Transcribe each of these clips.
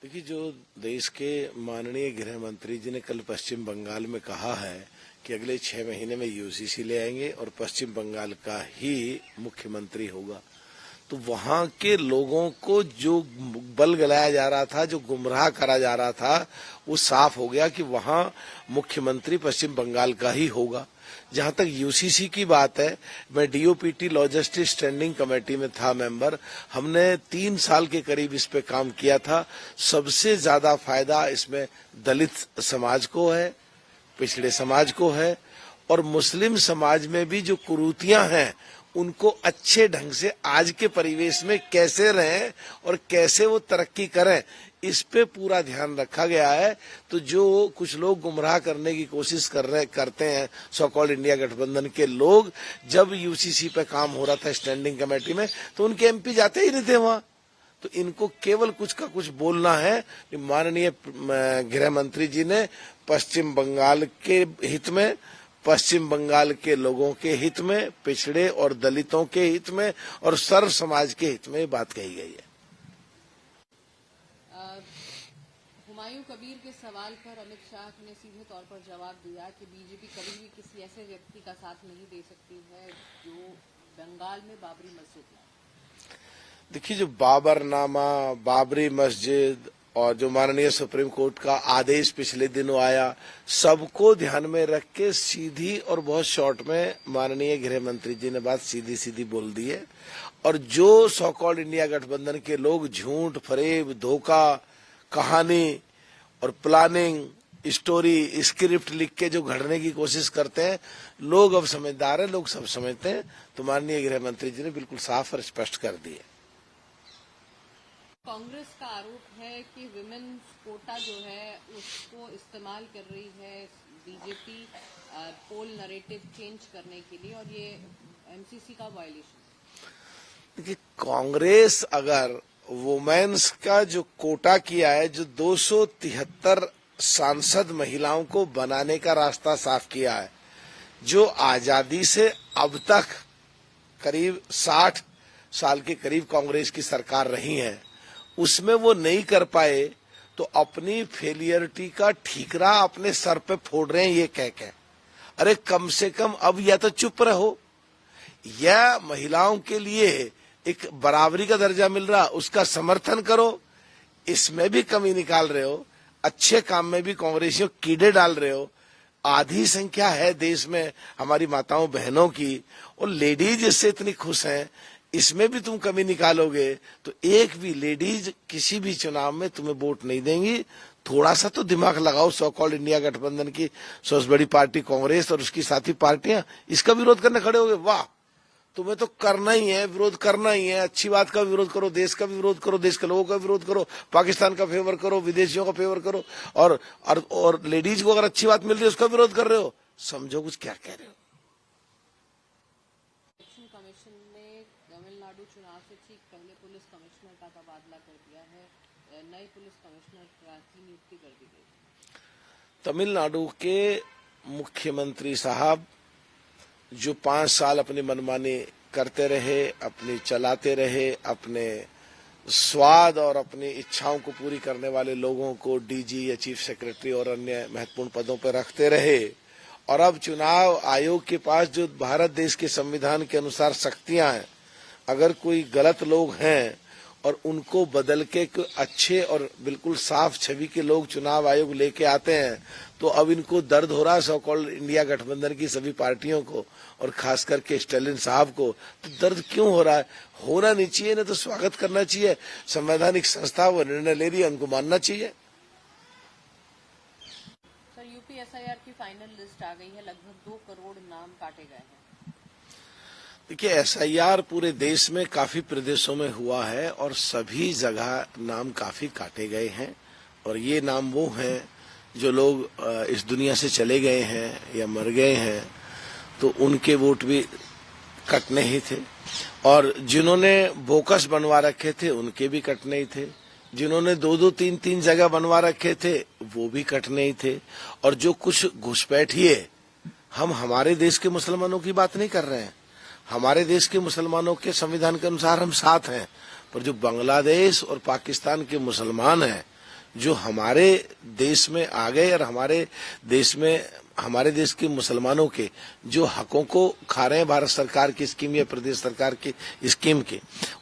देखिए, जो देश के माननीय गृह मंत्री जी ने कल पश्चिम बंगाल में कहा है कि अगले 6 महीने में यूसीसी ले आएंगे और पश्चिम बंगाल का ही मुख्यमंत्री होगा, तो वहां के लोगों को जो बल गलाया जा रहा था, जो गुमराह करा जा रहा था, वो साफ हो गया कि वहां मुख्यमंत्री पश्चिम बंगाल का ही होगा। जहां तक यूसीसी की बात है, मैं डीओपीटी लॉजिस्टिक्स स्टैंडिंग कमेटी में था मेंबर। हमने 3 साल के करीब इस पे काम किया था। सबसे ज्यादा फायदा इसमें दलित समाज को है, पिछड़े समाज को है, और मुस्लिम समाज में भी जो कुरीतियां हैं उनको अच्छे ढंग से आज के परिवेश में कैसे रहें और कैसे वो तरक्की करें, इस पे पूरा ध्यान रखा गया है। तो जो कुछ लोग गुमराह करने की कोशिश करते हैं, सो कॉल्ड इंडिया गठबंधन के लोग, जब यूसीसी पे काम हो रहा था स्टैंडिंग कमेटी में, तो उनके एमपी जाते ही नहीं थे वहां। तो इनको केवल कुछ का कुछ बोलना है कि माननीय गृह मंत्री जी ने पश्चिम बंगाल के हित में, पश्चिम बंगाल के लोगों के हित में, पिछड़े और दलितों के हित में और सर्व समाज के हित में बात कही गई है। हुमायूं कबीर के सवाल पर अमित शाह ने सीधे तौर पर जवाब दिया कि बीजेपी कभी भी किसी ऐसे व्यक्ति का साथ नहीं दे सकती है जो बंगाल में बाबरी मस्जिद लाए। देखिए, जो बाबरनामा, बाबरी मस्जिद और जो माननीय सुप्रीम कोर्ट का आदेश पिछले दिनों आया, सबको ध्यान में रख के सीधी और बहुत शॉर्ट में माननीय गृह मंत्री जी ने बात सीधी सीधी बोल दी है। और जो सो कॉल्ड इंडिया गठबंधन के लोग झूठ, फरेब, धोखा, कहानी और प्लानिंग, स्टोरी, स्क्रिप्ट लिख के जो घड़ने की कोशिश करते हैं, लोग अब समझदार हैं, लोग सब समझते हैं। तो माननीय गृह मंत्री जी ने बिल्कुल साफ और स्पष्ट कर दिए। कांग्रेस का आरोप है कि विमेन्स कोटा जो है उसको इस्तेमाल कर रही है बीजेपी पोल नरेटिव चेंज करने के लिए, और ये एमसीसी का वायलेशन। देखिए, कांग्रेस अगर वुमेन्स का जो कोटा किया है, जो 273 सांसद महिलाओं को बनाने का रास्ता साफ किया है, जो आजादी से अब तक करीब 60 साल के करीब कांग्रेस की सरकार रही है, उसमें वो नहीं कर पाए, तो अपनी फेलियरिटी का ठीकरा अपने सर पे फोड़ रहे हैं ये कह के। अरे कम से कम अब या तो चुप रहो, या महिलाओं के लिए एक बराबरी का दर्जा मिल रहा उसका समर्थन करो। इसमें भी कमी निकाल रहे हो, अच्छे काम में भी कांग्रेसियों कीड़े डाल रहे हो। आधी संख्या है देश में हमारी माताओं बहनों की, और लेडीज इससे इतनी खुश हैं, इसमें भी तुम कमी निकालोगे तो एक भी लेडीज किसी भी चुनाव में तुम्हें वोट नहीं देंगी। थोड़ा सा तो दिमाग लगाओ। सो कॉल्ड इंडिया गठबंधन की सबसे बड़ी पार्टी कांग्रेस और उसकी साथी पार्टियां इसका विरोध करने खड़े हो गए। वाह, तुम्हें तो करना ही है, विरोध करना ही है। अच्छी बात का विरोध करो, देश का भी विरोध करो, देश के लोगों का विरोध करो, पाकिस्तान का फेवर करो, विदेशियों का फेवर करो, और लेडीज को अगर अच्छी बात मिल रही है उसका विरोध कर रहे हो। समझो कुछ क्या कह रहे हो। कमीशन ने तमिलनाडु चुनाव से ठीक पहले पुलिस कमिश्नर का तबादला कर दिया है, नए पुलिस कमिश्नर की नियुक्ति कर दी गई। तमिलनाडु के मुख्यमंत्री साहब जो 5 साल अपनी मनमानी करते रहे, अपनी चलाते रहे, अपने स्वाद और अपनी इच्छाओं को पूरी करने वाले लोगों को डीजी या चीफ सेक्रेटरी और अन्य महत्वपूर्ण पदों पर रखते रहे, और अब चुनाव आयोग के पास जो भारत देश के संविधान के अनुसार शक्तियां हैं, अगर कोई गलत लोग हैं और उनको बदल के अच्छे और बिल्कुल साफ छवि के लोग चुनाव आयोग लेके आते हैं, तो अब इनको दर्द हो रहा है। सो कॉल्ड इंडिया गठबंधन की सभी पार्टियों को और खास करके स्टालिन साहब को तो दर्द क्यों हो रहा है? होना नहीं चाहिए, ना तो स्वागत करना चाहिए। संवैधानिक संस्था वो निर्णय ले रही है, उनको मानना चाहिए। सर, यूपी एसआईआर की फाइनल लिस्ट आ गई है, लगभग 2 करोड़ नाम काटे गए हैं। देखिए, एसआईआर पूरे देश में काफी प्रदेशों में हुआ है और सभी जगह नाम काफी काटे गए हैं, और ये नाम वो हैं जो लोग इस दुनिया से चले गए हैं या मर गए हैं, तो उनके वोट भी कटने ही थे, और जिन्होंने बोकस बनवा रखे थे उनके भी कटने ही थे, जिन्होंने 2-2, 3-3 जगह बनवा रखे थे वो भी कटने ही थे। और जो कुछ घुसपैठिए, हम हमारे देश के मुसलमानों की बात नहीं कर रहे हैं, हमारे देश के मुसलमानों के संविधान के अनुसार हम साथ हैं, पर जो बांग्लादेश और पाकिस्तान के मुसलमान हैं जो हमारे देश में आ गए और हमारे देश के मुसलमानों के जो हकों को खा रहे हैं भारत सरकार की स्कीम या प्रदेश सरकार की स्कीम के,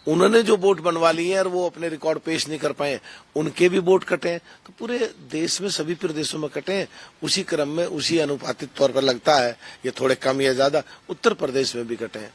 उन्होंने जो वोट बनवा लिए हैं और वो अपने रिकॉर्ड पेश नहीं कर पाए, उनके भी वोट कटे हैं। तो पूरे देश में सभी प्रदेशों में कटे हैं। उसी क्रम में उसी अनुपातिक तौर पर लगता है, ये थोड़े कम या ज्यादा उत्तर प्रदेश में भी कटे हैं।